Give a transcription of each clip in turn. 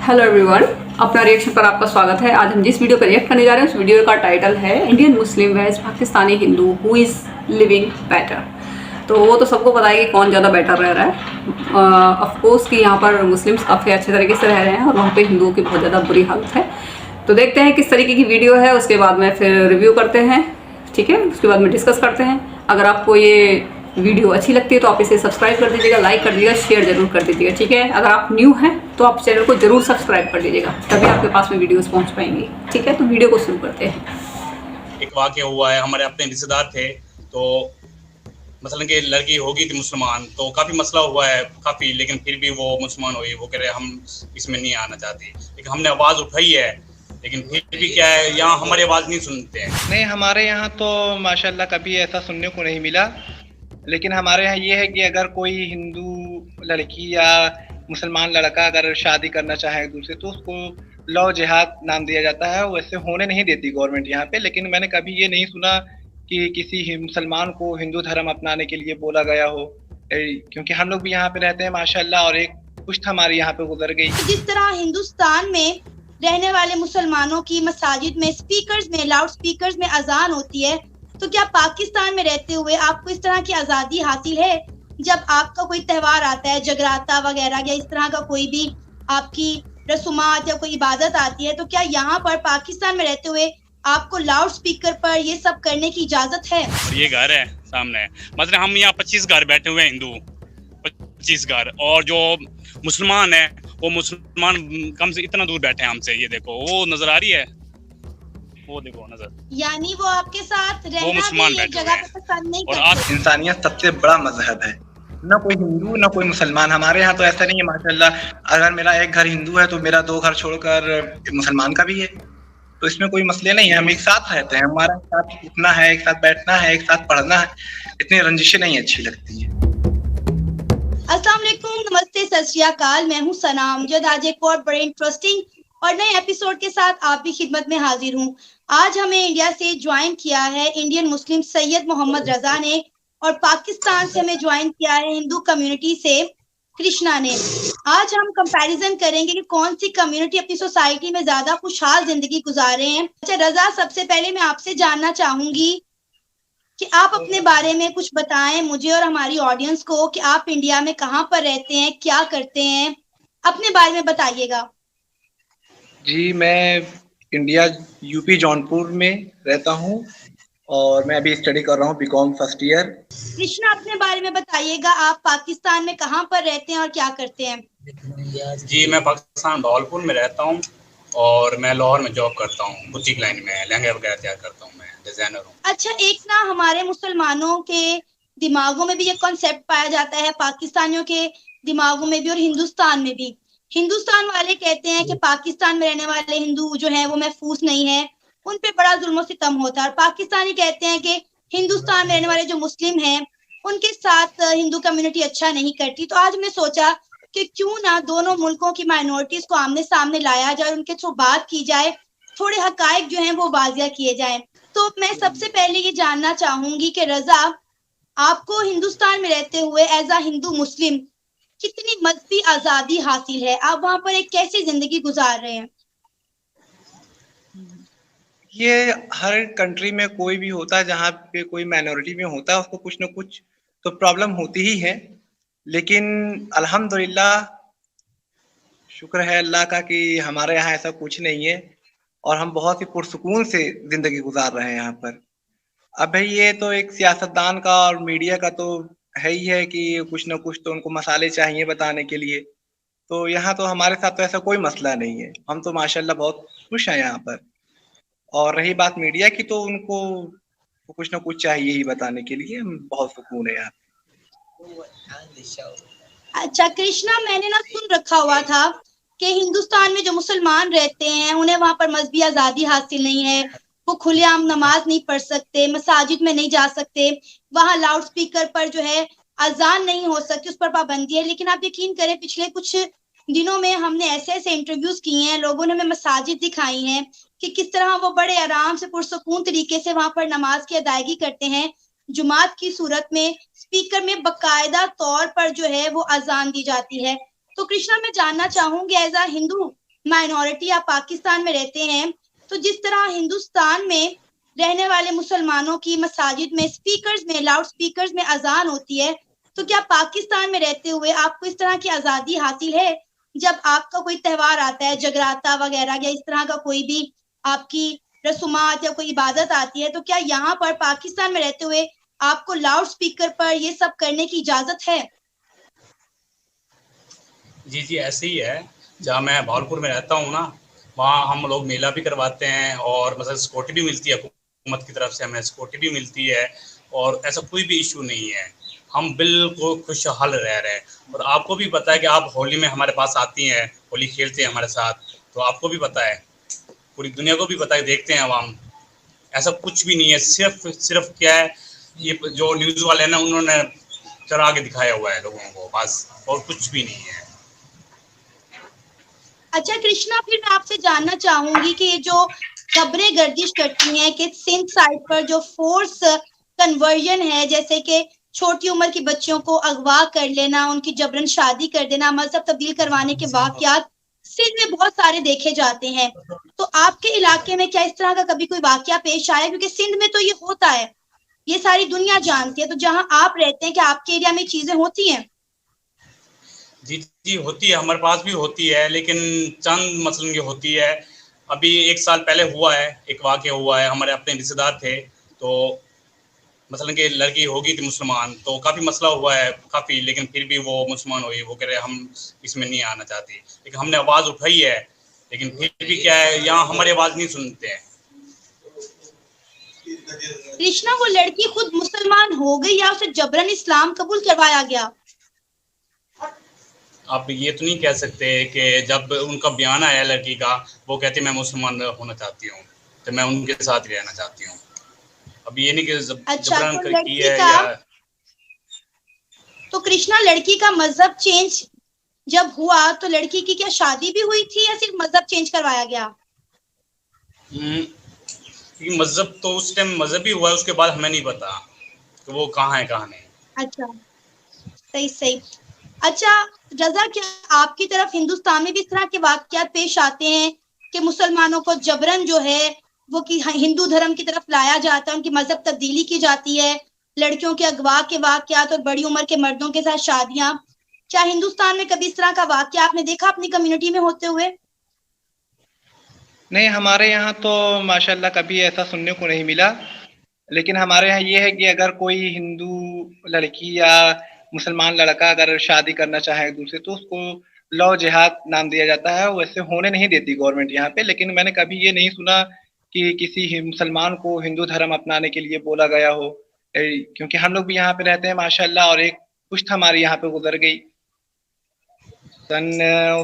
Hello everyone, अपना reaction पर आपका स्वागत है। आज हम जिस वीडियो पर रिएक्ट करने जा रहे हैं उस वीडियो का टाइटल है Indian Muslim versus Pakistani Hindu who is living better. तो वो तो सबको पता है कि कौन ज़्यादा बेटर रह रहा है। ऑफ कोर्स कि यहाँ पर मुस्लिम्स काफ़ी अच्छे तरीके से रह रहे हैं और वहाँ पे हिंदुओं की बहुत ज़्यादा बुरी हालत है। तो देखते हैं किस तरीके की वीडियो है, उसके बाद में फिर रिव्यू करते हैं, ठीक है। उसके बाद में डिस्कस करते हैं। अगर आपको ये वीडियो अच्छी लगती है तो आप इसे सब्सक्राइब कर दीजिएगा, लाइक कर दीजिएगा, शेयर जरूर कर दीजिएगा, ठीक है। अगर आप न्यू हैं तो आप चैनल को जरूर सब्सक्राइब कर लीजिएगा, तभी आपके पास में वीडियोस पहुंच पाएंगी, ठीक है। तो वीडियो को शुरू करते हैं। एक वाक़या हुआ है, हमारे अपने रिश्तेदार थे, तो मसलन कि लड़की हो गई थी मुसलमान, तो काफ़ी मसला हुआ है काफ़ी, लेकिन फिर भी वो मुसलमान हुई। वो कह रहे हम इसमें नहीं आना चाहती, लेकिन हमने आवाज़ उठाई है, लेकिन फिर भी क्या है, यहाँ हमारी आवाज़ नहीं सुनते हैं। नहीं, हमारे यहाँ तो माशाल्लाह कभी ऐसा सुनने को नहीं मिला। लेकिन हमारे यहाँ ये है कि अगर कोई हिंदू लड़की या मुसलमान लड़का अगर शादी करना चाहे एक दूसरे, तो उसको लव जिहाद नाम दिया जाता है। वैसे होने नहीं देती गवर्नमेंट यहाँ पे, लेकिन मैंने कभी ये नहीं सुना कि किसी मुसलमान को हिंदू धर्म अपनाने के लिए बोला गया हो। क्योंकि हम लोग भी यहाँ पे रहते हैं माशाल्लाह, और एक पुश्त हमारी यहाँ पे गुजर गई। जिस तरह हिंदुस्तान में रहने वाले मुसलमानों की मसाजिद में स्पीकर्स में लाउड स्पीकर्स में अजान होती है, तो क्या पाकिस्तान में रहते हुए आपको इस तरह की आज़ादी हासिल है? जब आपका कोई त्यौहार आता है, जगराता वगैरह या इस तरह का कोई भी आपकी रसूमात या कोई इबादत आती है, तो क्या यहाँ पर पाकिस्तान में रहते हुए आपको लाउड स्पीकर पर ये सब करने की इजाजत है? ये घर है सामने, मतलब हम यहाँ 25 घर बैठे हुए हैं, हिंदू 25 घर, और जो मुसलमान है वो मुसलमान कम से इतना दूर बैठे हैं हमसे। ये देखो, वो नजर आ रही है, वो देखो नजर, यानी वो आपके साथ रहना मुसलमान भी एक बैठे जगह हुए पे पसंद नहीं और करते। इंसानियत सबसे बड़ा मजहब है, ना कोई हिंदू ना कोई मुसलमान। हमारे यहाँ तो ऐसा नहीं है माशाल्लाह। अगर मेरा एक घर हिंदू है तो मेरा 2 घर छोड़कर मुसलमान का भी है, तो इसमें कोई मसले नहीं है। हम एक साथ रहते हैं, हमारा एक साथ उठना है, एक साथ बैठना है, एक साथ पढ़ना है। इतनी रंजिशें नहीं अच्छी लगती है। अस्सलाम वालेकुम, नमस्ते, सत श्री अकाल। मैं हूँ सना अमजद। आज एक और बड़े इंटरेस्टिंग और नए एपिसोड के साथ आपकी खिदमत में हाजिर हूँ। आज हमें इंडिया से ज्वाइन किया है इंडियन मुस्लिम सैयद मोहम्मद रजा ने, और पाकिस्तान से हमें ज्वाइन किया है हिंदू कम्युनिटी से कृष्णा ने। आज हम कंपैरिजन करेंगे कि कौन सी कम्युनिटी अपनी सोसाइटी में ज्यादा खुशहाल जिंदगी गुजार रहे हैं। अच्छा रजा, सबसे पहले मैं आपसे जानना चाहूंगी कि आप अपने बारे में कुछ बताएं मुझे और हमारी ऑडियंस को कि आप इंडिया में कहाँ पर रहते हैं, क्या करते हैं, अपने बारे में बताइएगा। जी, मैं इंडिया यूपी जौनपुर में रहता हूँ और मैं अभी स्टडी कर रहा हूँ बीकॉम फर्स्ट ईयर। कृष्णा, अपने बारे में बताइएगा, आप पाकिस्तान में कहाँ पर रहते हैं और क्या करते हैं? जी, मैं पाकिस्तान भावलपुर में रहता हूँ और मैं लाहौर में जॉब करता हूँ, बुटीक लाइन में लहंगे वगैरह तैयार करता हूँ, मैं डिजाइनर हूँ। अच्छा, एक ना हमारे मुसलमानों के दिमागों में भी ये कॉन्सेप्ट पाया जाता है, पाकिस्तानियों के दिमागों में भी और हिंदुस्तान में भी। हिंदुस्तान वाले कहते हैं कि पाकिस्तान में रहने वाले हिंदू जो हैं वो महफूज नहीं है, उन पे बड़ा जुल्म सितम होता है। और पाकिस्तानी कहते हैं कि हिंदुस्तान में रहने वाले जो मुस्लिम हैं उनके साथ हिंदू कम्युनिटी अच्छा नहीं करती। तो आज हमने सोचा कि क्यों ना दोनों मुल्कों की माइनॉरिटीज को आमने सामने लाया जाए, उनके थ्रू बात की जाए, थोड़े हकायक जो हैं वो वाजिया किए जाएं। तो मैं सबसे पहले ये जानना चाहूंगी कि रजा, आपको हिंदुस्तान में रहते हुए एज अ हिंदू मुस्लिम कितनी मजहबी आजादी हासिल है? आप वहां पर एक कैसी जिंदगी गुजार रहे हैं? ये हर कंट्री में कोई भी होता है, जहाँ पे कोई माइनॉरिटी में होता है उसको कुछ ना कुछ तो प्रॉब्लम होती ही है। लेकिन अल्हम्दुलिल्लाह, शुक्र है अल्लाह का कि हमारे यहाँ ऐसा कुछ नहीं है और हम बहुत ही पुरसुकून से जिंदगी गुजार रहे हैं यहाँ पर। अब भाई ये तो एक सियासतदान का और मीडिया का तो है ही है कि कुछ ना कुछ तो उनको मसाले चाहिए बताने के लिए। तो यहाँ तो हमारे साथ तो ऐसा कोई मसला नहीं है, हम तो माशाल्लाह बहुत खुश हैं यहाँ पर। और रही बात मीडिया की, तो उनको तो कुछ ना कुछ चाहिए ही बताने के लिए। हम बहुत सुकून है यहाँ। अच्छा कृष्णा, मैंने ना सुन रखा हुआ था कि हिंदुस्तान में जो मुसलमान रहते हैं उन्हें वहां पर मजहबी आजादी हासिल नहीं है, वो खुलेआम नमाज नहीं पढ़ सकते, मसाजिद में नहीं जा सकते, वहां लाउड स्पीकर पर जो है अजान नहीं हो सकती, उस पर पाबंदी है। लेकिन आप यकीन करें, पिछले कुछ दिनों में हमने ऐसे ऐसे इंटरव्यूज किए हैं, लोगों ने हमें मसाजिद दिखाई हैं कि किस तरह वो बड़े आराम से पुरसुकून तरीके से वहां पर नमाज की अदायगी करते हैं। जुमात की सूरत में स्पीकर में बकायदा तौर पर जो है वो अजान दी जाती है। तो कृष्णा, मैं जानना चाहूंगी एज अ हिंदू माइनॉरिटी या पाकिस्तान में रहते हैं, तो जिस तरह हिंदुस्तान में रहने वाले मुसलमानों की मसाजिद में स्पीकर्स में, लाउड स्पीकर्स में अजान होती है, तो क्या पाकिस्तान में रहते हुए आपको इस तरह की आजादी हासिल है? जब आपका कोई त्योहार आता है, जगराता वगैरह या इस तरह का कोई भी आपकी रसूमात या कोई इबादत आती है, तो क्या यहाँ पर पाकिस्तान में रहते हुए आपको लाउड स्पीकर पर ये सब करने की इजाजत है? जी जी, ऐसे ही है। जहाँ मैं भावलपुर में रहता हूँ ना, वहाँ हम लोग मेला भी करवाते हैं और मतलब सिक्योरिटी भी मिलती है हुकूमत की तरफ से, हमें सिक्योरिटी भी मिलती है और ऐसा कोई भी इशू नहीं है। हम बिल्कुल खुशहाल रह रहे हैं। और आपको भी पता है कि आप होली में हमारे पास आती हैं, होली खेलते हैं हमारे साथ, तो आपको भी पता है, पूरी दुनिया को भी पता है, देखते हैं हम। ऐसा कुछ भी नहीं है, सिर्फ क्या है, ये जो न्यूज़ वाले हैं ना, उन्होंने चढ़ा के दिखाया हुआ है लोगों को, बस, और कुछ भी नहीं है। अच्छा कृष्णा, फिर मैं आपसे जानना चाहूंगी कि ये जो खबरें गर्दिश करती हैं कि सिंध साइड पर जो फोर्स कन्वर्जन है, जैसे कि छोटी उम्र की बच्चियों को अगवा कर लेना, उनकी जबरन शादी कर देना, मजहब तब्दील करवाने के वाकयात सिंध में बहुत सारे देखे जाते हैं, तो आपके इलाके में क्या इस तरह का कभी कोई वाकया पेश आया? क्योंकि सिंध में तो ये होता है, ये सारी दुनिया जानती है, तो जहां आप रहते हैं क्या आपके एरिया में चीजें होती हैं? जी जी, होती है, हमारे पास भी होती है, लेकिन चंद मसलन की होती है। अभी 1 साल पहले हुआ है, एक वाक़या हुआ है, हमारे अपने रिश्तेदार थे, तो मसलन कि लड़की हो गई थी मुसलमान, तो काफ़ी मसला हुआ है काफ़ी, लेकिन फिर भी वो मुसलमान हुई, वो कह रहे हम इसमें नहीं आना चाहती, लेकिन हमने आवाज़ उठाई है, लेकिन फिर भी क्या है, यहाँ हमारी आवाज़ नहीं सुनते हैं। कृष्णा, वो लड़की खुद मुसलमान हो गई या उसे जबरन इस्लाम कबूल करवाया गया? आप ये तो नहीं कह सकते कि जब उनका बयान आया लड़की का, वो कहती मैं मुसलमान होना चाहती हूँ, तो मैं उनके साथ ही रहना चाहती हूँ। अब ये नहीं कि अच्छा, जबरन तो की है या। तो कृष्णा, लड़की का मजहब चेंज जब हुआ तो लड़की की क्या शादी भी हुई थी या सिर्फ मजहब चेंज करवाया गया? मजहब तो उस टाइम मजहब ही हुआ है, उसके बाद हमें नहीं पता कि वो कहाँ है कहाँ नहीं। अच्छा, सही सही। अच्छा रजा, क्या आपकी तरफ हिंदुस्तान में भी इस तरह के वाकयात पेश आते हैं कि मुसलमानों को जबरन जो है वो कि हिंदू धर्म की तरफ लाया जाता है, उनकी मजहब तब्दीली की जाती है, लड़कियों के अगवा के वाकयात और बड़ी उम्र के मर्दों के साथ शादियां? क्या हिंदुस्तान में कभी इस तरह का वाकया आपने देखा अपनी कम्युनिटी में होते हुए? नहीं, हमारे यहाँ तो माशाल्लाह कभी ऐसा सुनने को नहीं मिला, लेकिन हमारे यहाँ ये है कि अगर कोई हिंदू लड़की या मुसलमान लड़का अगर शादी करना चाहे एक दूसरे, तो उसको लव जिहाद नाम दिया जाता है। वैसे होने नहीं देती गवर्नमेंट यहाँ पे, लेकिन मैंने कभी ये नहीं सुना कि किसी मुसलमान को हिंदू धर्म अपनाने के लिए बोला गया हो, क्योंकि हम लोग भी यहाँ पे रहते हैं माशाल्लाह, और एक पुश्त हमारी यहाँ पे गुजर गई सन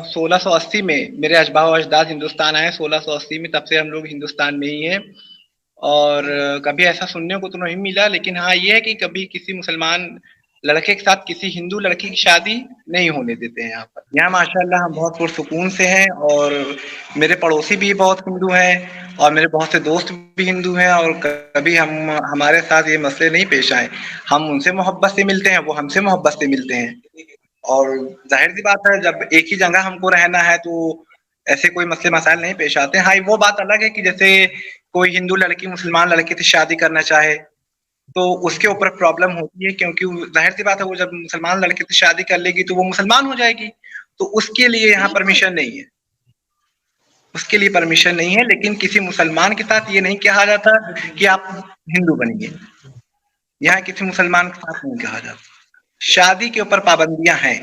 1680 में। मेरे अजबा व अजदाद हिंदुस्तान आए 1680 में, तब से हम लोग हिंदुस्तान में ही हैं, और कभी ऐसा सुनने को तो नहीं मिला। लेकिन हाँ, ये है कि कभी किसी मुसलमान लड़के के साथ किसी हिंदू लड़की की शादी नहीं होने देते हैं यहाँ पर। यहाँ माशाल्लाह हम बहुत पुरसुकून से हैं, और मेरे पड़ोसी भी बहुत हिंदू हैं और मेरे बहुत से दोस्त भी हिंदू हैं, और कभी हमारे साथ ये मसले नहीं पेश आए। हम उनसे मोहब्बत से मिलते हैं, वो हमसे मोहब्बत से मिलते हैं, और जाहिर सी बात है जब एक ही जगह हमको रहना है तो ऐसे कोई मसले मसाइल नहीं पेश आते। हाँ, वो बात अलग है कि जैसे कोई हिंदू लड़की मुसलमान लड़के से शादी करना चाहे तो उसके ऊपर प्रॉब्लम होती है, क्योंकि जाहिर सी बात है वो जब मुसलमान लड़के से शादी कर लेगी तो वो मुसलमान हो जाएगी, तो उसके लिए यहाँ परमिशन नहीं है, उसके लिए परमिशन नहीं है। लेकिन किसी मुसलमान के साथ ये नहीं कहा जाता कि आप हिंदू बनिए, यहाँ किसी मुसलमान के साथ नहीं कहा जाता। शादी के ऊपर पाबंदियां हैं।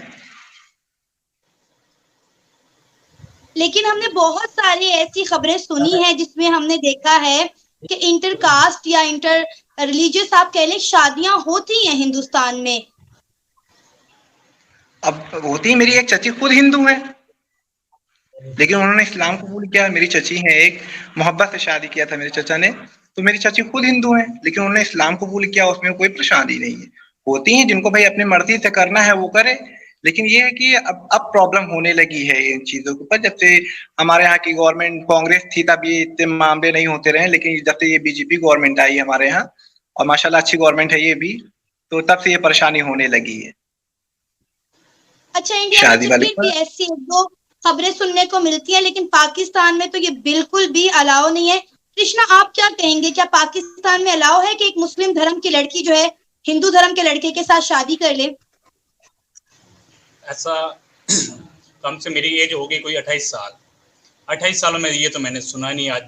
लेकिन हमने बहुत सारी ऐसी खबरें सुनी हैं जिसमें हमने देखा है कि इंटरकास्ट या इंटर रिलीजियस आप कह लें शादियां होती हैं हिंदुस्तान में। अब होती है, मेरी एक चची खुद हिंदू है, लेकिन उन्होंने इस्लाम कबूल किया। मेरी चची है, एक मोहब्बत से शादी किया था मेरे चचा ने, तो मेरी चची खुद हिंदू है, लेकिन उन्होंने इस्लाम कबूल किया, उसमें कोई परेशानी नहीं है। होती है, जिनको भाई अपनी मर्जी से करना है वो करे, लेकिन ये है कि अब प्रॉब्लम होने लगी है इन चीजों के ऊपर। जब से हमारे यहाँ की गवर्नमेंट कांग्रेस थी तब ये इतने मामले नहीं होते रहे, लेकिन जब से ये बीजेपी गवर्नमेंट आई हमारे यहाँ, और माशाल्लाह अच्छी गवर्नमेंट है ये भी, तो तब से ये परेशानी होने लगी है। अच्छा, इंडिया में फिर भी ऐसी एक दो खबरें सुनने को मिलती है, लेकिन पाकिस्तान में तो ये बिल्कुल भी अलाउ नहीं है। कृष्णा, आप क्या कहेंगे, क्या पाकिस्तान में अलाउ है कि एक मुस्लिम धर्म की लड़की जो है हिंदू धर्म के लड़के के साथ शादी कर ले? ऐसा कम से मेरी एज हो गई कोई 28 साल। 28 सालों में ये तो मैंने सुना नहीं आज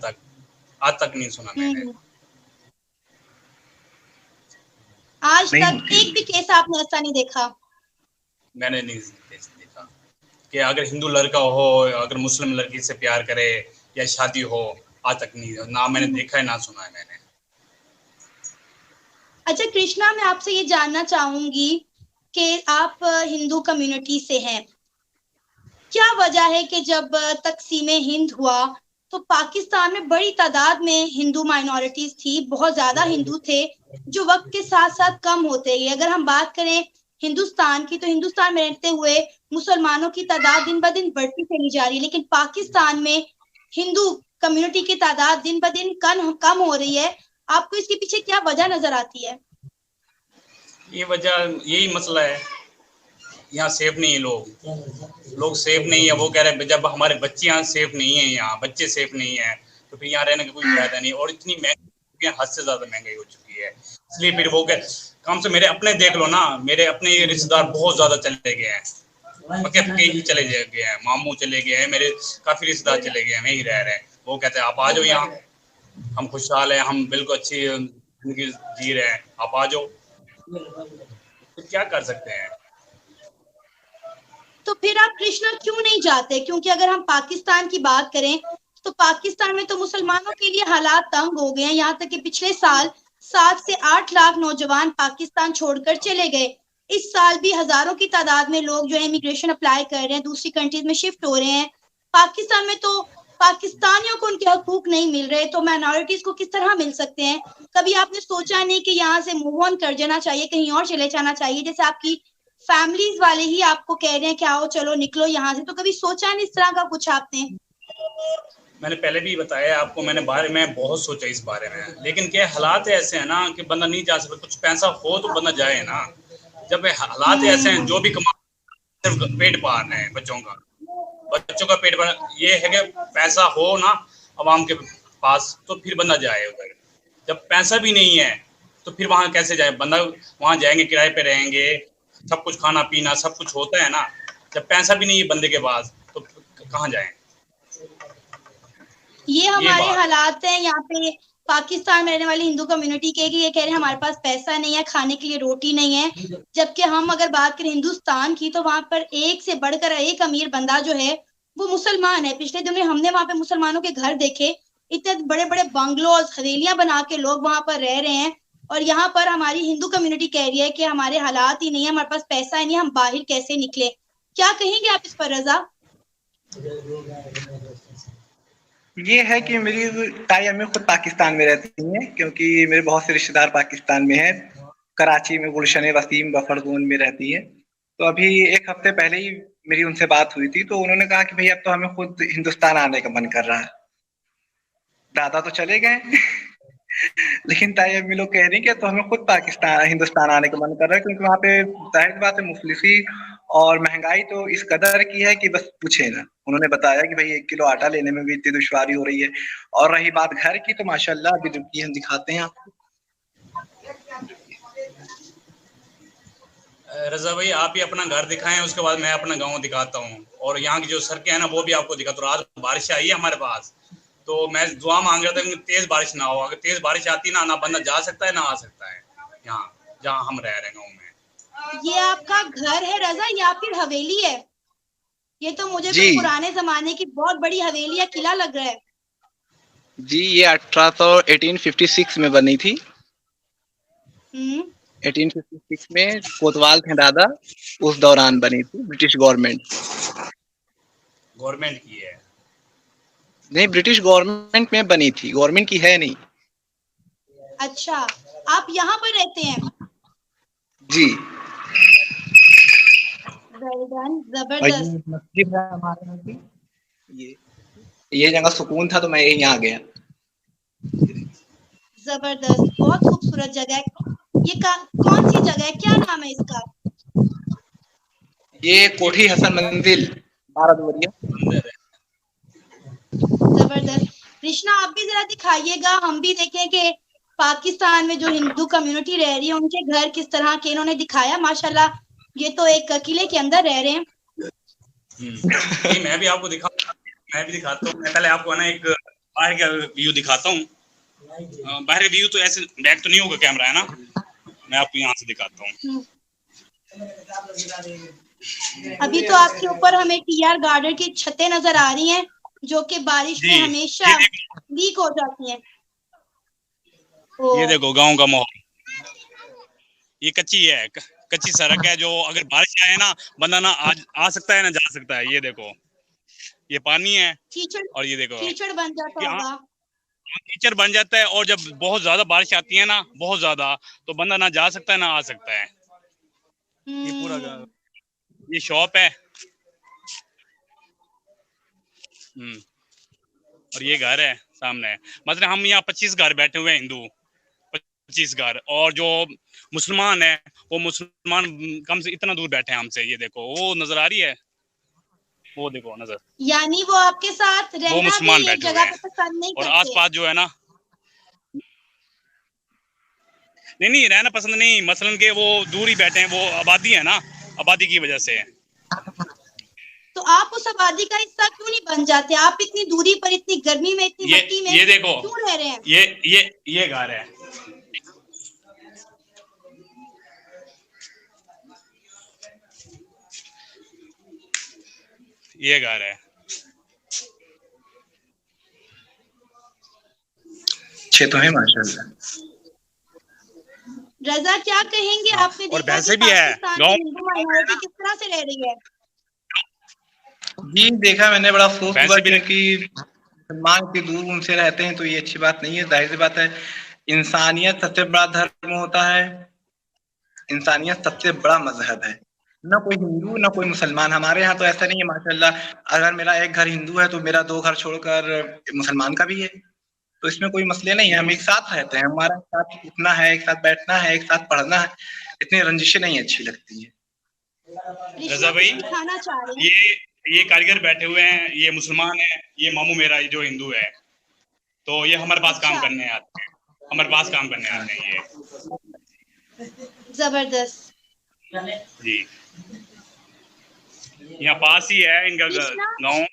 तक नहीं सुना मैंने। आज नहीं तक होती। एक भी केस आपने ऐसा नहीं देखा? मैंने नहीं देखा कि अगर हिंदू लड़का हो अगर मुस्लिम लड़की से प्यार करे या शादी हो, आज तक नहीं, ना मैंने देखा है ना सुना है मैंने। अच्छा कृष्णा, मैं आपसे ये जानना चाहूंगी कि आप हिंदू कम्युनिटी से हैं, क्या वजह है कि जब तकसीमे हिंद हुआ तो पाकिस्तान में बड़ी तादाद में हिंदू माइनॉरिटीज थी, बहुत ज्यादा हिंदू थे, जो वक्त के साथ साथ कम होते गए। अगर हम बात करें हिंदुस्तान की, तो हिंदुस्तान में रहते हुए मुसलमानों की तादाद दिन ब दिन बढ़ती चली जा रही है, लेकिन पाकिस्तान में हिंदू कम्युनिटी की तादाद दिन ब दिन कम हो रही है। आपको इसके पीछे क्या वजह नजर आती है? ये वजह यही मसला है, यहाँ सेफ नहीं है लोग सेफ नहीं है। वो कह रहे हैं जब हमारे बच्चे यहाँ सेफ नहीं है, यहाँ बच्चे सेफ नहीं है तो फिर यहाँ रहने का कोई फायदा नहीं। और इतनी महंगी, हद से ज्यादा महंगाई हो चुकी है, इसलिए फिर वो कम से मेरे अपने देख लो ना, मेरे अपने रिश्तेदार बहुत ज्यादा चले गए हैं, पक्के ही चले गए हैं, मामू चले गए हैं, मेरे काफी रिश्तेदार चले गए हैं, वहीं रह रहे हैं। वो कहते हैं आप आ जाओ यहाँ, हम खुशहाल हैं, हम बिल्कुल अच्छी जिंदगी जी रहे हैं, आप आ जाओ। तो क्या कर सकते हैं? तो फिर आप कृष्णा क्यों नहीं जाते? क्योंकि अगर हम पाकिस्तान की बात करें तो पाकिस्तान में तो मुसलमानों के लिए हालात तंग हो गए हैं, यहाँ तक कि पिछले साल 7 से 8 लाख नौजवान पाकिस्तान छोड़कर चले गए। इस साल भी हजारों की तादाद में लोग जो है इमिग्रेशन अप्लाई कर रहे हैं, दूसरी कंट्रीज में शिफ्ट हो रहे हैं। पाकिस्तान में तो पाकिस्तानियों को उनके हकूक नहीं मिल रहे, तो माइनॉरिटीज को किस तरह मिल सकते हैं? कभी आपने सोचा नहीं कि यहाँ से मूव ऑन कर जाना चाहिए, कहीं और चले जाना चाहिए? जैसे आपकी फैमिलीज वाले ही आपको कह रहे हैं कि आओ चलो निकलो यहाँ से, तो कभी सोचा नहीं इस तरह का कुछ आपने? मैंने पहले भी बताया आपको, मैंने बारे में बहुत सोचा इस बारे में, लेकिन क्या हालात ऐसे हैं ना कि बंदा नहीं जा सकता। कुछ पैसा हो तो बंदा जाए ना, जब हालात ऐसे हैं जो भी कमा सिर्फ पेट पालना है बच्चों का पेट पाल, ये है कि पैसा हो ना अवाम के पास तो फिर बंदा जाए उधर। जब पैसा भी नहीं है तो फिर वहाँ कैसे जाए बंदा? वहाँ जाएंगे किराए पे रहेंगे, सब कुछ खाना पीना सब कुछ होता है ना। जब पैसा भी नहीं है बंदे के पास तो कहाँ जाए? ये हमारे हालात हैं यहाँ पे पाकिस्तान में रहने वाली हिंदू कम्युनिटी के, कि ये कह रहे हैं हमारे पास पैसा नहीं है, खाने के लिए रोटी नहीं है। जबकि हम अगर बात करें हिंदुस्तान की तो वहां पर एक से बढ़कर एक अमीर बंदा जो है वो मुसलमान है। पिछले दिनों में हमने वहां पे मुसलमानों के घर देखे, इतने बड़े बड़े बंगलोज हवेलियां बना के लोग वहां पर रह रहे हैं, और यहाँ पर हमारी हिंदू कम्युनिटी कह रही है कि हमारे हालात ही नहीं है, हमारे पास पैसा ही नहीं, हम बाहर कैसे निकले? क्या कहेंगे आप इस पर रजा? ये है कि मेरी ताई अम्मी खुद पाकिस्तान में रहती हैं, क्योंकि मेरे बहुत से रिश्तेदार पाकिस्तान में हैं। कराची में गुलशन वसीम बफरगोन में रहती है। तो अभी 1 हफ्ते पहले ही मेरी उनसे बात हुई थी, तो उन्होंने कहा कि भाई अब तो हमें खुद हिंदुस्तान आने का मन कर रहा है। दादा तो चले गए लेकिन ताई अम्मी लोग कह रही हैं कि तो हमें खुद हिंदुस्तान आने का मन कर रहा है, क्योंकि वहाँ पे जाहिर बात है मुफलिसी और महंगाई तो इस कदर की है कि बस पूछे ना। उन्होंने बताया कि भाई 1 किलो आटा लेने में भी इतनी दुश्वारी हो रही है। और रही बात घर की, तो माशाल्लाह अभी रुकिए हम दिखाते हैं आपको। रजा भाई आप ही अपना घर दिखाएं, उसके बाद मैं अपना गांव दिखाता हूँ, और यहाँ की जो सड़कें हैं ना वो भी आपको दिखाता हूँ। आज बारिश आई है हमारे पास, तो मैं दुआ मांग रहा था कि तेज बारिश ना हो। अगर तेज बारिश आती ना बंदा जा सकता है ना आ सकता है यहाँ जहाँ हम रह रहे हैं गाँव में। ये आपका घर है रजा या फिर हवेली है? ये तो मुझे तो पुराने जमाने की बहुत बड़ी हवेली या किला लग रहा है। जी, ये 1856 में बनी थी। 1856 में कोतवाल थे दादा, उस दौरान बनी थी। ब्रिटिश गवर्नमेंट की है? नहीं, ब्रिटिश गवर्नमेंट में बनी थी, गवर्नमेंट की है नहीं। अच्छा, आप यहाँ पर रहते हैं? जी, जबरदस्त। मस्जिद है हमारे यहाँ की। ये जगह सुकून था तो मैं यहीं आ गया। जबरदस्त, बहुत खूबसूरत जगह है। ये कौन सी जगह है, क्या नाम है इसका? ये कोठी हसन मंजिल 12 दुवरिया। अंदर है। जबरदस्त। कृष्णा आप भी जरा दिखाइएगा, हम भी देखें कि पाकिस्तान में जो हिंदू कम्युनिटी रह रही है उनके घर किस तरह के इन्होंने दिखाया। माशाल्लाह ये तो एक किले के अंदर रह रहे हैं। नहीं, मैं भी आपको मैं भी दिखाता हूँ। मैं पहले आपको ना एक बाहर का व्यू दिखाता हूँ। बाहर व्यू तो ऐसे बैक तो नहीं होगा कैमरा, है ना, मैं आपको यहाँ से दिखाता हूँ। अभी तो आपके ऊपर हमें टीआर गार्डन की छतें नजर आ रही हैं जो कि बारिश में हमेशा लीक हो जाती हैं। ये देखो गांव का माहौल, ये कच्ची है, कच्ची सड़क है, जो अगर बारिश आए ना बंदा ना आ सकता है ना जा सकता है। ये देखो ये पानी है कीचड़, और ये देखो कीचड़ बन जाता होगा। कीचड़ बन जाता है, और जब बहुत ज्यादा बारिश आती है ना, बहुत ज्यादा, तो बंदा ना जा सकता है ना आ सकता है। ये पूरा ये शॉप है। और ये घर है सामने। मतलब हम यहाँ 25 घर बैठे हुए हैं, हिंदू 25 घर, और जो मुसलमान है वो मुसलमान कम से इतना दूर बैठे हैं हमसे। ये देखो वो नजर आ रही है, वो देखो नजर, यानी वो आपके साथ रहना वो मुसलमान भी एक बैठे हुए जगह हैं। पे पसंद नहीं और करते। आसपास जो है ना, नहीं रहना पसंद नहीं, मसलन के वो दूर ही बैठे हैं, वो आबादी है ना, आबादी की वजह से। तो आप उस आबादी का हिस्सा क्यों नहीं बन जाते? आप इतनी दूरी पर, इतनी गर्मी में, इतनी मट्टी में ये देखो क्यों रह रहे हैं? ये घर है। ये घर है। अच्छे तो है माशाल्लाह। रजा क्या कहेंगे? आपने और देखा भैंसे कि भी है पाकिस्तान गाँव। में हिंदू माइनॉरिटी किस तरह से रह रही है। जी देखा मैंने, बड़ा अफसोस हुआ भैंसे भी क्योंकि मुसलमान की दूर उनसे रहते हैं तो ये अच्छी बात नहीं है। जाहिर सी बात है, इंसानियत सबसे बड़ा धर्म होता है, इंसानियत सबसे बड़ा मजहब है। ना कोई हिंदू ना कोई मुसलमान। हमारे यहाँ तो ऐसा नहीं है माशाल्लाह, अगर मेरा एक घर हिंदू है तो मेरा 2 घर छोड़कर मुसलमान का भी है, तो इसमें कोई मसले नहीं है। हम एक साथ रहते हैं, हमारा एक साथ उठना है, एक साथ बैठना है, एक साथ पढ़ना है। इतनी रंजिशें नहीं अच्छी लगती है। रजा भाई, खाना चाह रहे हैं। ये कारीगर बैठे हुए हैं, ये मुसलमान है, ये मामू मेरा ये जो हिंदू है, तो ये हमारे पास काम करने आते हैं, हमारे पास काम करने आते हैं ये। जबरदस्त जी, यहाँ पास ही है इनका गाँव,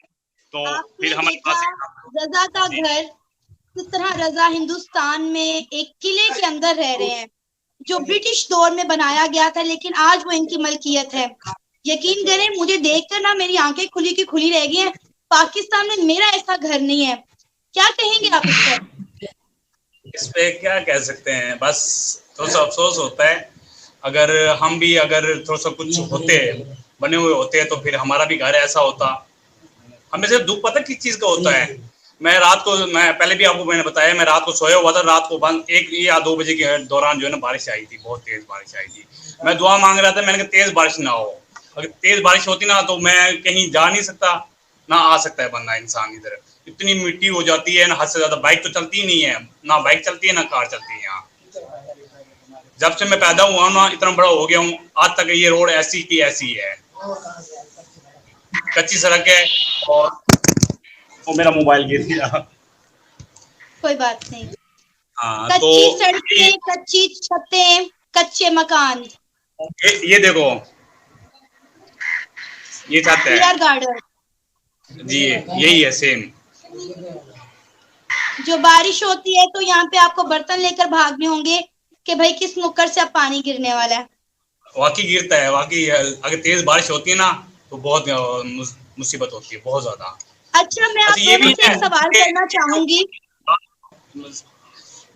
तो फिर हमारे पास रजा का घर किस तरह रजा हिंदुस्तान में एक किले के अंदर रह रहे हैं जो ब्रिटिश दौर में बनाया गया था, लेकिन आज वो इनकी मलकियत है। यकीन करें, मुझे देखकर ना मेरी आंखें खुली की खुली रह गई हैं। पाकिस्तान में मेरा ऐसा घर नहीं है। क्या कहेंगे आप इस पर? इस पे क्या कह सकते हैं, बस थोड़ा सा अफसोस होता है। अगर हम भी अगर थोड़ा सा कुछ होते बने हुए होते तो फिर हमारा भी घर ऐसा होता। हमें सिर्फ दुख पता किस चीज का होता है। मैं रात को, मैं पहले भी आपको मैंने बताया, मैं रात को सोया हुआ था, रात को 1 या 2 बजे के दौरान जो है ना बारिश आई थी, बहुत तेज बारिश आई थी। मैं दुआ मांग रहा था, मैंने कहा तेज बारिश ना हो। अगर तेज बारिश होती ना तो मैं कहीं जा नहीं सकता, ना आ सकता है बंदा इंसान इधर। इतनी मिट्टी हो जाती है ना, हद से ज्यादा। बाइक तो चलती ही नहीं है, ना बाइक चलती है ना कार चलती है यहाँ। जब से मैं पैदा हुआ ना, इतना बड़ा हो गया हूँ, आज तक ये रोड ऐसी की ऐसी है, कच्ची सड़क है। और वो मेरा मोबाइल गिर गया। कोई बात नहीं। हाँ, कच्ची तो सड़कें, कच्ची छतें, कच्चे मकान। ये देखो, ये छत है गार्डन जी, यही है सेम। जो बारिश होती है तो यहाँ पे आपको बर्तन लेकर भागने होंगे कि भाई किस नुक्कड़ से अब पानी गिरने वाला है। वाकई गिरता है, वाकई। अगर तेज बारिश होती है ना तो बहुत मुसीबत होती है, बहुत ज्यादा। अच्छा, मैं आप दोनों से एक सवाल करना चाहूंगी।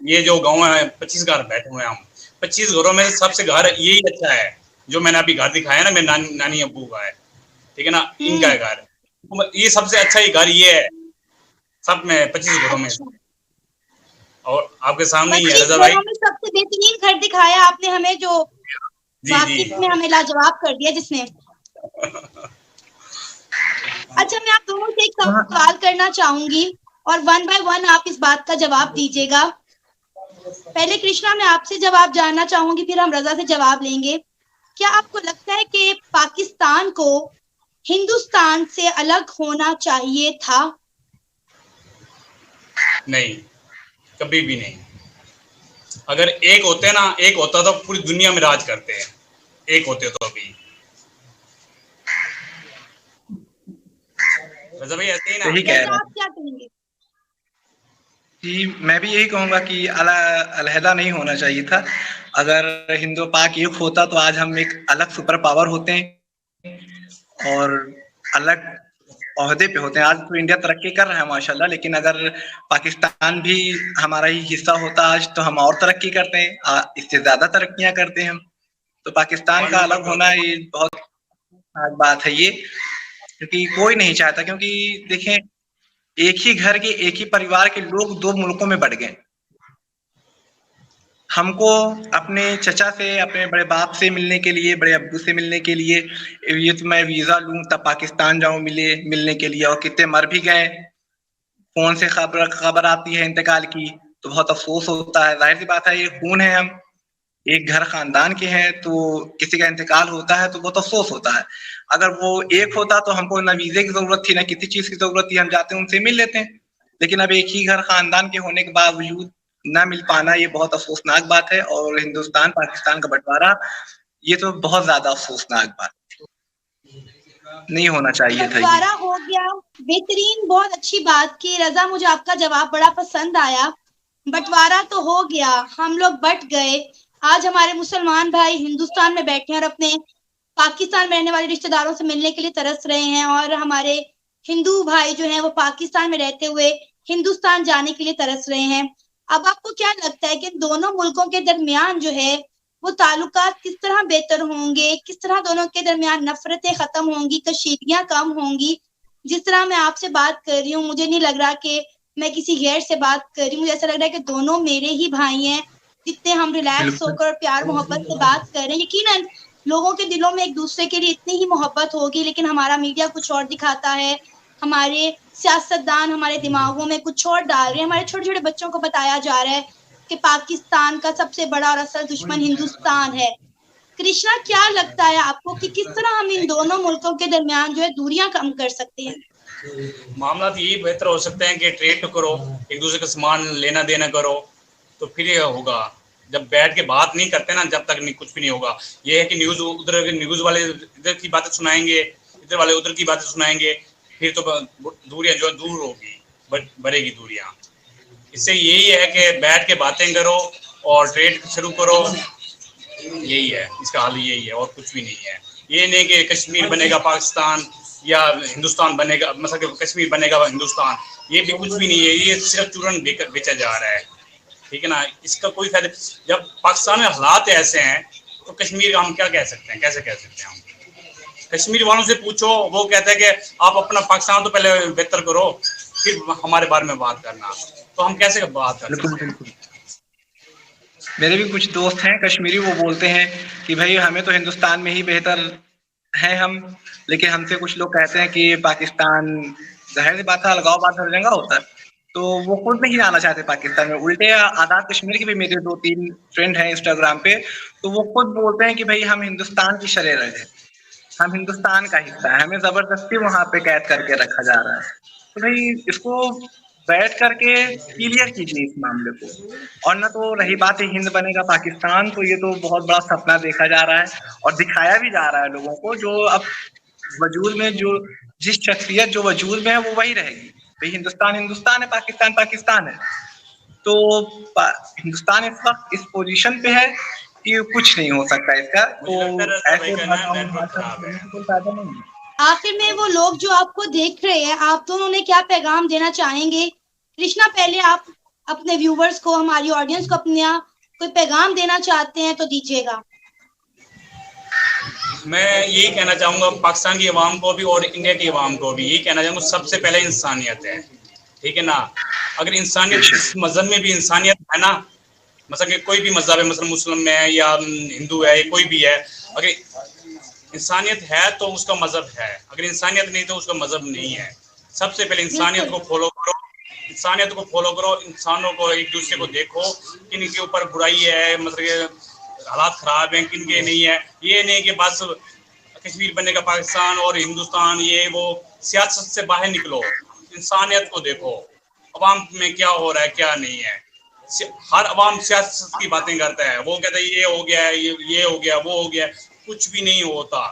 ये जो गांव है, 25 घर बैठे हुए हैं हम। 25 घरों में सबसे घर यही अच्छा है जो मैंने अभी घर दिखाया ना, मेरे नानी अब्बू का है, ठीक है ना, इनका है घर। ये सबसे अच्छा ही घर ये है सब में, 25 घरों में। और आपके सामने ही है रजा भाई। सबसे बेहतरीन घर दिखाया आपने हमें, जो वाकिफ में हमें लाजवाब कर दिया जिसने। अच्छा, मैं आप दोनों से एक सवाल करना चाहूंगी और 1 बाय 1 आप इस बात का जवाब दीजिएगा। पहले कृष्णा, मैं आपसे जवाब जानना चाहूंगी, फिर हम रजा से जवाब लेंगे। क्या आपको लगता है कि पाकिस्तान को हिंदुस्तान से अलग होना चाहिए था? नहीं, कभी भी नहीं। अगर एक होते ना, एक होता तो पूरी दुनिया में राज करते हैं, एक होते तो अभी। रजा भाई ऐसे ही ना। यही कह रहे आप हैं क्या कहेंगे? कि मैं भी यही कहूंगा कि अलहदा नहीं होना चाहिए था। अगर हिंदू पाक एक होता तो आज हम एक अलग सुपर पावर होते हैं और अलग ओहदे पे होते हैं। आज तो इंडिया तरक्की कर रहा है माशाल्लाह, लेकिन अगर पाकिस्तान भी हमारा ही हिस्सा होता आज तो हम और तरक्की करते हैं, इससे ज्यादा तरक्कियां करते हैं हम। तो पाकिस्तान का अलग होना ये बहुत खास बात है ये, क्योंकि कोई नहीं चाहता। क्योंकि देखें, एक ही घर के एक ही परिवार के लोग दो मुल्कों में बढ़ गए। हमको अपने चचा से, अपने बड़े बाप से मिलने के लिए, बड़े अब्बू से मिलने के लिए, ये तो मैं वीजा लूं तब पाकिस्तान जाऊं मिलने के लिए, और कितने मर भी गए। फोन से खबर आती है इंतकाल की तो बहुत अफसोस होता है। जाहिर सी बात है, ये खून है, हम एक घर खानदान के हैं, तो किसी का इंतकाल होता है तो बहुत अफसोस होता है। अगर वो एक होता तो हमको ना वीजे की जरूरत थी, ना किसी चीज की जरूरत थी, हम जाते उनसे मिल लेते हैं। लेकिन अब एक ही घर खानदान के होने के बावजूद ना मिल पाना ये बहुत अफसोसनाक बात है। और हिंदुस्तान पाकिस्तान का बंटवारा ये तो बहुत ज्यादा अफसोसनाक बात, नहीं होना चाहिए था ये। बंटवारा हो गया, बेहतरीन, बहुत अच्छी बात की। रजा, मुझे आपका जवाब बड़ा पसंद आया। बंटवारा तो हो गया, हम लोग बट गए। आज हमारे मुसलमान भाई हिंदुस्तान में बैठे हैं और अपने पाकिस्तान में रहने वाले रिश्तेदारों से मिलने के लिए तरस रहे हैं, और हमारे हिंदू भाई जो हैं वो पाकिस्तान में रहते हुए हिंदुस्तान जाने के लिए तरस रहे हैं। अब आपको क्या लगता है कि दोनों मुल्कों के दरमियान जो है वो ताल्लुकात किस तरह बेहतर होंगे, किस तरह दोनों के दरमियान नफरतें खत्म होंगी, कशीदगियां कम होंगी? जिस तरह मैं आपसे बात कर रही हूँ, मुझे नहीं लग रहा कि मैं किसी गैर से बात कर रही हूँ। मुझे ऐसा लग रहा है कि दोनों मेरे ही भाई हैं। जितने हम रिलैक्स होकर और प्यार मोहब्बत से बात कर रहे हैं, यकीनन लोगों के दिलों में एक दूसरे के लिए इतनी ही मोहब्बत होगी, लेकिन हमारा मीडिया कुछ और दिखाता है, हमारे सियासतदान हमारे दिमागों में कुछ और डाल रहे हैं। हमारे छोटे छोटे बच्चों को बताया जा रहा है कि पाकिस्तान का सबसे बड़ा और असल दुश्मन हिंदुस्तान है। कृष्णा, क्या लगता है आपको कि किस तरह हम इन दोनों मुल्कों के दरमियान जो है दूरियां कम कर सकते हैं? मामला तो यही बेहतर हो सकते हैं कि ट्रेड करो, एक दूसरे का सामान लेना देना करो, तो फिर ये होगा। जब बैठ के बात नहीं करते ना, जब तक नहीं कुछ भी नहीं होगा। ये है कि न्यूज़ वाले इधर की बातें सुनाएंगे, इधर वाले उधर की बातें सुनाएंगे, फिर तो दूरियां जो दूर होगी, बढ़ेगी दूरियां। इससे यही है कि बैठ के बातें करो और ट्रेड शुरू करो, यही है इसका हल, यही है और कुछ भी नहीं है। ये नहीं कि कश्मीर बनेगा पाकिस्तान या हिंदुस्तान बनेगा, मतलब कश्मीर बनेगा हिंदुस्तान, ये भी कुछ भी नहीं है। ये सिर्फ चूरन बेचा जा रहा है, ठीक है ना। इसका कोई फायदा, जब पाकिस्तान में हालात ऐसे हैं तो कश्मीर हम क्या कह सकते हैं, कैसे कह सकते हैं हम? कश्मीर वालों से पूछो, वो कहते हैं कि आप अपना पाकिस्तान तो पहले बेहतर करो, फिर हमारे बारे में बात करना। तो हम कैसे बात कर सकते हैं? मेरे भी कुछ दोस्त हैं कश्मीरी, वो बोलते हैं कि भाई हमें तो हिंदुस्तान में ही बेहतर है हम, लेकिन हमसे कुछ लोग कहते हैं कि पाकिस्तान, जाहिर सी बात है अलगाव बात हर जगह होता है, तो वो खुद नहीं आना चाहते पाकिस्तान में। उल्टे आजाद कश्मीर के भी मेरे 2-3 फ्रेंड हैं इंस्टाग्राम पे, तो वो खुद बोलते हैं कि भाई हम हिंदुस्तान की शरह रहे, हम हिंदुस्तान का हिस्सा है, हमें जबरदस्ती वहां पे कैद करके रखा जा रहा है। तो भाई इसको बैठ करके क्लियर कीजिए इस मामले को। और ना तो रही बात है हिंद बनेगा पाकिस्तान, तो ये तो बहुत बड़ा सपना देखा जा रहा है और दिखाया भी जा रहा है लोगों को। जो अब वजूद में, जो जिस शख्सियत जो वजूद में है वो वही रहेगी। भाई हिंदुस्तान हिंदुस्तान है, पाकिस्तान पाकिस्तान है। तो हिंदुस्तान इस वक्त इस पोजीशन पे है कि कुछ नहीं हो सकता इसका, तो ऐसे कोई फायदा नहीं है। आखिर में वो लोग जो आपको देख रहे हैं, आप दोनों ने क्या पैगाम देना चाहेंगे? कृष्णा, पहले आप अपने व्यूवर्स को, हमारी ऑडियंस को अपना कोई पैगाम देना चाहते हैं तो दीजिएगा। मैं यही कहना चाहूंगा पाकिस्तान की आवाम को भी और इंडिया की आवाम को भी, यही कहना चाहूंगा, सबसे पहले इंसानियत है, ठीक है ना। अगर इंसानियत, इस मजहब में भी इंसानियत है ना, मतलब कि कोई भी मजहब है, मतलब मुस्लिम में है या हिंदू है, कोई भी है, अगर इंसानियत है तो उसका मजहब है, अगर इंसानियत नहीं तो उसका मजहब नहीं है। सबसे पहले इंसानियत को फॉलो करो, इंसानियत को फॉलो करो, इंसानों को, एक दूसरे को देखो, किन के ऊपर बुराई है, मतलब हालात खराब हैं, किन के नहीं है। ये नहीं कि बस कश्मीर बनने का पाकिस्तान और हिंदुस्तान, ये वो सियासत से बाहर निकलो, इंसानियत को देखो, अवाम में क्या हो रहा है क्या नहीं है। हर अवाम सियासत की बातें करता है, वो कहता है ये हो गया, ये हो गया, वो हो गया, कुछ भी नहीं होता।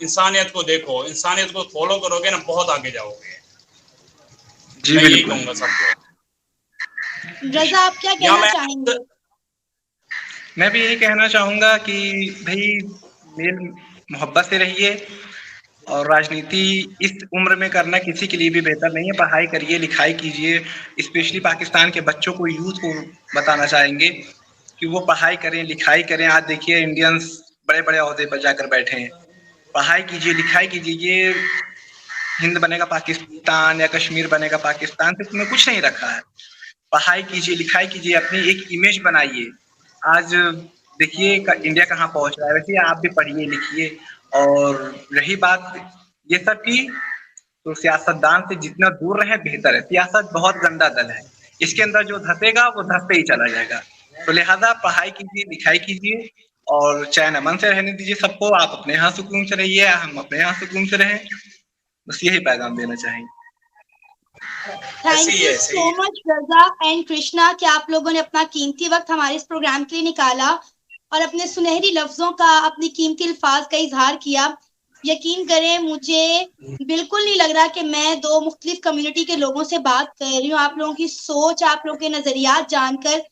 इंसानियत को देखो, इंसानियत को फॉलो करोगे ना, बहुत आगे जाओगे। जी मैं यही बिल्कुल। कहूंगा सबको। रजा, आप क्या कहना चाहेंगे? मैं भी यही कहना चाहूंगा कि भाई मेल मोहब्बत से रहिए, और राजनीति इस उम्र में करना किसी के लिए भी बेहतर नहीं है। पढ़ाई करिए, लिखाई कीजिए। स्पेशली पाकिस्तान के बच्चों को, यूथ को बताना चाहेंगे कि वो पढ़ाई करें, लिखाई करें। आज देखिए इंडियंस बड़े बड़े ओहदे पर जाकर बैठे हैं। पढ़ाई कीजिए, लिखाई कीजिए। ये हिंद बनेगा पाकिस्तान या कश्मीर बनेगा पाकिस्तान से तुम्हें कुछ नहीं रखा है। पढ़ाई कीजिए, लिखाई कीजिए, अपनी एक इमेज बनाइए। आज देखिए इंडिया कहाँ पहुंच रहा है। वैसे आप भी पढ़िए लिखिए। और रही बात ये सब की, तो सियासतदान से जितना दूर रहे बेहतर है। सियासत बहुत गंदा दल है, इसके अंदर जो धंसेगा वो धंसते ही चला जाएगा। तो लिहाजा पढ़ाई कीजिए, लिखाई कीजिए, और चैन अमन से रहने दीजिए सबको। आप अपने यहाँ सुकून से रहिए, हम अपने यहाँ सुकून से रहें। बस यही पैगाम देना चाहेंगे। Thank you so much Raza and Krishna कि आप लोगों ने अपना कीमती वक्त हमारे इस प्रोग्राम के लिए निकाला और अपने सुनहरी लफ्जों का, अपनी कीमती अल्फाज का इजहार किया। यकीन करें, मुझे बिल्कुल नहीं लग रहा कि मैं दो मुख्तलिफ कम्युनिटी के लोगों से बात कर रही हूँ। आप लोगों की सोच, आप लोगों के नजरियात जानकर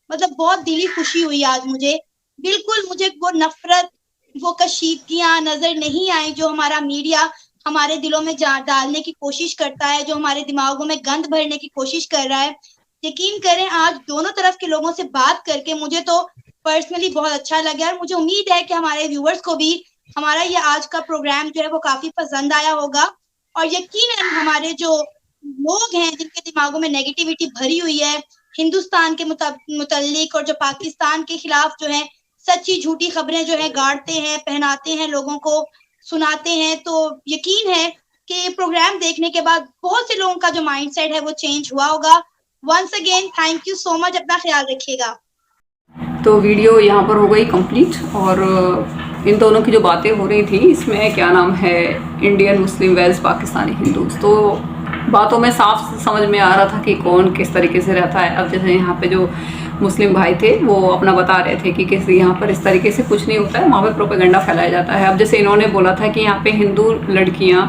मतलब बहुत दिली खुशी हुई आज मुझे। बिल्कुल मुझे वो नफरत, वो कशीदगियां नजर नहीं आई जो हमारा मीडिया हमारे दिलों में डालने की कोशिश करता है, जो हमारे दिमागों में गंद भरने की कोशिश कर रहा है। यकीन करें, आज दोनों तरफ के लोगों से बात करके मुझे तो पर्सनली बहुत अच्छा लगा, और मुझे उम्मीद है कि हमारे व्यूअर्स को भी हमारा ये आज का प्रोग्राम जो है वो काफी पसंद आया होगा। और यकीनन हमारे जो लोग हैं जिनके दिमागों में नेगेटिविटी भरी हुई है हिंदुस्तान के मुतल्लिक, और जो पाकिस्तान के खिलाफ जो है सच्ची झूठी खबरें जो है गाड़ते हैं, पहनाते हैं, लोगों को सुनाते हैं, तो यकीन है कि प्रोग्राम देखने के बाद बहुत से लोगों का जो माइंडसेट है वो चेंज हुआ होगा। Once again thank you so much, अपना ख्याल रखिएगा। तो वीडियो यहाँ पर हो गई कंप्लीट, और इन दोनों की जो बातें हो रही थी इसमें क्या नाम है, Indian Muslim wells Pakistani Hindus, तो बातों में साफ समझ में आ रहा था कि कौन किस तरीके से रहता है। अब जैसे यहाँ पे जो मुस्लिम भाई थे वो अपना बता रहे थे कि किसी यहाँ पर इस तरीके से कुछ नहीं होता है, वहाँ पे प्रोपेगेंडा फैलाया जाता है। अब जैसे इन्होंने बोला था कि यहाँ पे हिंदू लड़कियाँ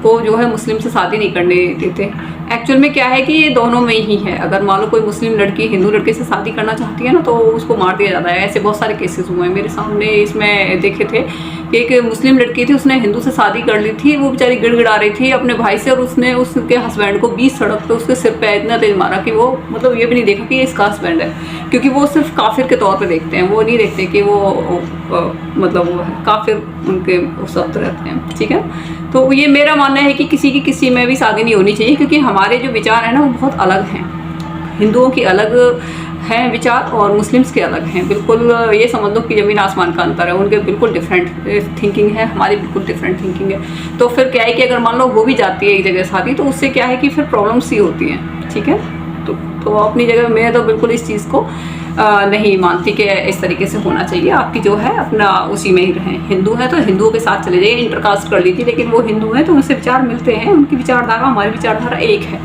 को जो है मुस्लिम से शादी नहीं करने देते। एक्चुअल में क्या है कि ये दोनों में ही है। अगर मान लो कोई मुस्लिम लड़की हिंदू लड़के से शादी करना चाहती है ना, तो उसको मार दिया जाता है। ऐसे बहुत सारे केसेस हुए हैं मेरे सामने। इसमें देखे थे कि एक मुस्लिम लड़की थी, उसने हिंदू से शादी कर ली थी। वो बेचारी गिड़गिड़ा रही थी अपने भाई से, और उसने उसके हस्बैंड को 20 सड़क पे उसके सिर पे इतना तेज मारा कि वो मतलब ये भी नहीं देखा कि ये इसका हस्बैंड है, क्योंकि वो सिर्फ काफिर के तौर पर देखते हैं। वो नहीं देखते कि वो मतलब वो है काफिर, उनके उस वक्त रहते हैं। ठीक है, तो ये मेरा मानना है कि किसी की किसी में भी शादी नहीं होनी चाहिए, क्योंकि हमारे जो विचार हैं ना वो बहुत अलग हैं। हिंदुओं की अलग हैं विचार और मुस्लिम्स के अलग हैं। बिल्कुल ये समझ लो कि ज़मीन आसमान का अंतर है। उनके बिल्कुल डिफरेंट थिंकिंग है, हमारी बिल्कुल डिफरेंट थिंकिंग है। तो फिर क्या है कि अगर मान लो हो भी जाती है एक जगह शादी, तो उससे क्या है कि फिर प्रॉब्लम्स ही होती हैं। ठीक है, तो अपनी जगह मैं तो बिल्कुल इस चीज़ को नहीं मानती कि इस तरीके से होना चाहिए। आपकी जो है अपना उसी में ही रहें। हिंदू है तो हिंदुओं के साथ चले जाइए, इंटरकास्ट कर लीजिए, लेकिन वो हिंदू हैं तो उनसे विचार मिलते हैं। उनकी विचारधारा हमारी विचारधारा एक है,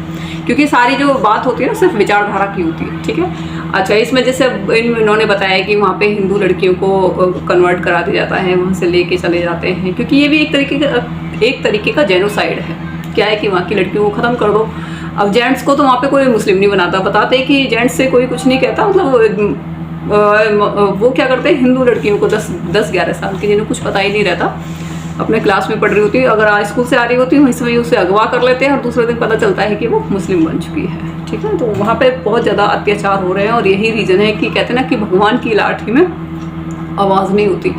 क्योंकि सारी जो बात होती है ना सिर्फ विचारधारा की होती है। ठीक है, अच्छा, इसमें जैसे इन्होंने बताया कि वहाँ पे हिंदू लड़कियों को कन्वर्ट करा दिया जाता है, वहाँ से लेके चले जाते हैं, क्योंकि ये भी एक तरीके का जेनोसाइड है। क्या है कि वहाँ की लड़कियों को ख़त्म कर दो। अब जेंट्स को तो वहाँ पे कोई मुस्लिम नहीं बनाता, बताते कि जेंट्स से कोई कुछ नहीं कहता। मतलब वो क्या करते हैं, हिंदू लड़कियों को 10-11 साल की, जिन्हें कुछ पता ही नहीं रहता, अपने क्लास में पढ़ रही होती है, अगर आज स्कूल से आ रही होती है वहीं से उसे अगवा कर लेते हैं, और दूसरे दिन पता चलता है कि वो मुस्लिम बन चुकी है। ठीक है, तो वहाँ पे बहुत ज़्यादा अत्याचार हो रहे हैं, और यही रीज़न है कि कहते हैं ना कि भगवान की लाठी में आवाज़ नहीं होती।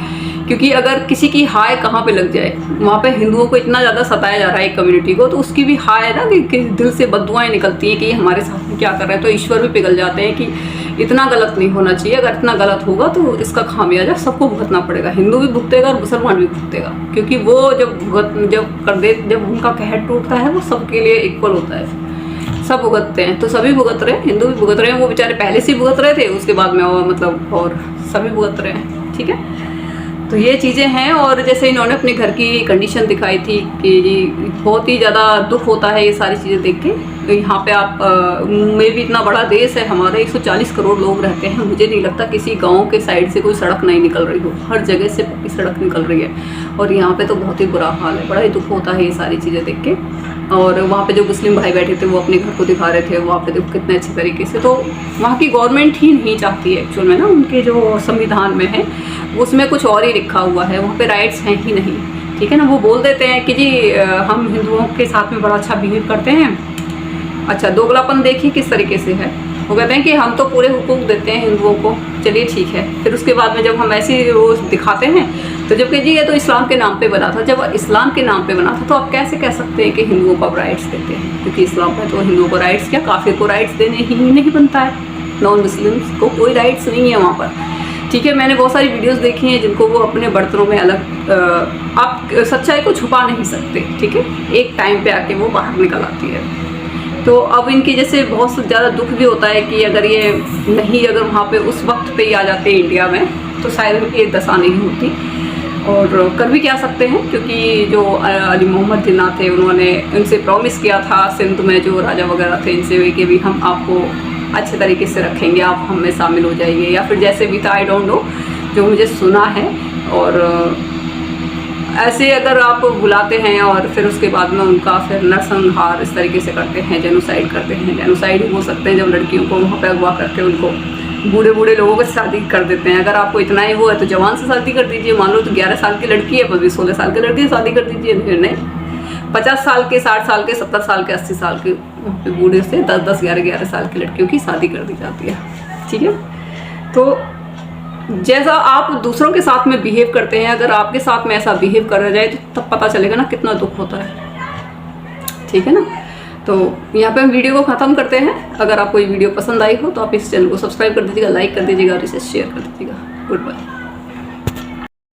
क्योंकि अगर किसी की हाय कहाँ पे लग जाए, वहाँ पे हिंदुओं को इतना ज़्यादा सताया जा रहा है एक कम्युनिटी को, तो उसकी भी हाय ना कि दिल से बद्दुआएं निकलती हैं कि हमारे साथ में क्या कर रहे हैं। तो ईश्वर भी पिघल जाते हैं कि इतना गलत नहीं होना चाहिए। अगर इतना गलत होगा तो इसका खामियाजा सबको भुगतना पड़ेगा। हिंदू भी भुगतेगा और मुसलमान भी भुगतेगा, क्योंकि वो जब उनका कहर टूटता है वो सबके लिए इक्वल होता है, सब भुगतते हैं। तो सभी भुगत रहे हैं, हिंदू भी भुगत रहे हैं। वो बेचारे पहले से भुगत रहे थे, उसके बाद में मतलब और सभी भुगत रहे हैं। ठीक है, तो ये चीज़ें हैं। और जैसे इन्होंने अपने घर की कंडीशन दिखाई थी कि जी बहुत ही ज़्यादा दुख होता है ये सारी चीज़ें देख के। तो यहाँ पे आप में भी इतना बड़ा देश है हमारा, 140 करोड़ लोग रहते हैं, मुझे नहीं लगता किसी गांव के साइड से कोई सड़क नहीं निकल रही हो, हर जगह से पक्की सड़क निकल रही है। और यहाँ पे तो बहुत ही बुरा हाल है, बड़ा ही दुख होता है ये सारी चीज़ें देख के। और वहाँ पे जो मुस्लिम भाई बैठे थे वो अपने घर को दिखा रहे थे, वहाँ पे देखो कितने अच्छे तरीके से। तो वहाँ की गवर्नमेंट ही नहीं चाहती है एक्चुअल में ना, उनके जो संविधान में है उसमें कुछ और ही लिखा हुआ है, वहाँ पे राइट्स हैं ही नहीं, ठीक है ना। वो बोल देते हैं कि जी हम हिंदुओं के साथ में बड़ा अच्छा बिहेव करते हैं। अच्छा, दोगलापन देखिए किस तरीके से है। वो कहते हैं कि हम तो पूरे हुकूक देते हैं हिंदुओं को, चलिए ठीक है। फिर उसके बाद में जब हम ऐसे रोज़ दिखाते हैं तो जबकि जी ये तो इस्लाम के नाम पे बना था, जब इस्लाम के नाम पे बना था तो आप कैसे कह सकते हैं कि हिंदुओं को आप राइट्स देते हैं, क्योंकि इस्लाम में तो हिंदुओं को राइट्स क्या, काफिर को राइट्स देने ही नहीं बनता है, नॉन मुस्लिम्स को कोई राइट्स नहीं है वहाँ पर, ठीक है। मैंने बहुत सारी वीडियोस देखी हैं जिनको वो अपने बर्तनों में अलग आप सच्चाई को छुपा नहीं सकते, ठीक है, एक टाइम पे आके वो बाहर निकल आती है। तो अब इनकी जैसे बहुत ज़्यादा दुख भी होता है कि अगर ये नहीं, अगर वहाँ पे उस वक्त पे ही आ जाते इंडिया में तो शायद उनकी ये दशा नहीं होती। और कर भी क्या सकते हैं, क्योंकि जो अली मोहम्मद जिन्ना थे उन्होंने उनसे प्रॉमिस किया था सिंध में जो राजा वगैरह थे इनसे कि भी हम आपको अच्छे तरीके से रखेंगे, आप हम में शामिल हो जाइए, या फिर जैसे भी था आई डोंट नो, जो मुझे सुना है। और ऐसे अगर आप बुलाते हैं और फिर उसके बाद में उनका फिर नरसंहार इस तरीके से करते हैं, जेनोसाइड करते हैं, जेनोसाइड ही हो सकते हैं जब लड़कियों को वहाँ पे अगवा करके उनको बूढ़े बूढ़े लोगों को शादी कर देते हैं। अगर आपको इतना ही वो है तो जवान से शादी कर दीजिए, मान लो तो 11 साल की लड़की है, बल्कि 16 साल की लड़की से शादी कर दीजिए, नहीं 50 साल के, 60 साल के, 70 साल के, 80 साल के बूढ़े से 10-10, 11-11 साल की लड़कियों की शादी कर दी जाती है, ठीक है। तो जैसा आप दूसरों के साथ में बिहेव करते हैं, अगर आपके साथ में ऐसा बिहेव करा जाए तो तब पता चलेगा ना कितना दुख होता है, ठीक है ना। तो यहाँ पे हम वीडियो को ख़त्म करते हैं। अगर आपको ये वीडियो पसंद आई हो तो आप इस चैनल को सब्सक्राइब कर दीजिएगा, लाइक कर दीजिएगा और इसे शेयर कर दीजिएगा। Good bye.